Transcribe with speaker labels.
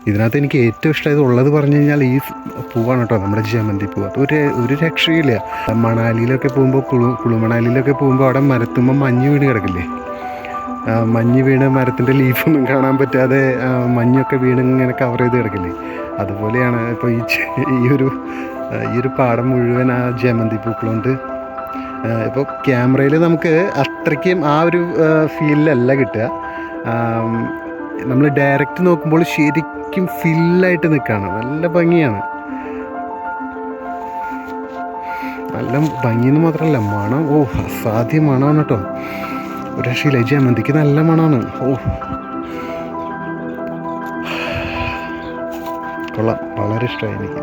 Speaker 1: ഇതിനകത്ത് എനിക്ക് ഏറ്റവും ഇഷ്ടമായത് ഉള്ളത് പറഞ്ഞു കഴിഞ്ഞാൽ ഈ പൂവാണ് കേട്ടോ, നമ്മുടെ ജമന്തി പൂവ്. അത് ഒരു രക്ഷയില്ല. മണാലിയിലൊക്കെ പോകുമ്പോൾ കുളുമണാലിയിലൊക്കെ പോകുമ്പോൾ അവിടെ മരത്തുമ്പോൾ മഞ്ഞ് വീണ് കിടക്കില്ലേ, മഞ്ഞ് വീണ് മരത്തിൻ്റെ ലീഫൊന്നും കാണാൻ പറ്റാതെ മഞ്ഞൊക്കെ വീണ് ഇങ്ങനെ കവർ ചെയ്ത് കിടക്കില്ലേ, അതുപോലെയാണ് ഇപ്പോൾ ഈ ഒരു പാടം മുഴുവൻ ആ ജമന്തി പൂക്കളുണ്ട്. ഇപ്പോൾ ക്യാമറയിൽ നമുക്ക് അത്രയ്ക്കും ആ ഒരു ഫീലിലല്ല കിട്ടുക. നമ്മൾ ഡയറക്റ്റ് നോക്കുമ്പോൾ ശരിക്കും ഫില്ലായിട്ട് നിൽക്കുകയാണ്. നല്ല ഭംഗിയാണ്. നല്ല ഭംഗിയെന്ന് മാത്രമല്ല, മണം അസാധ്യ മണമാണ് കേട്ടോ. ഒരു രക്ഷയില്ല. ജമന്തിക്ക് നല്ല മണമാണ്. കൊള്ളാം, വളരെ ഇഷ്ടമായി എനിക്ക്.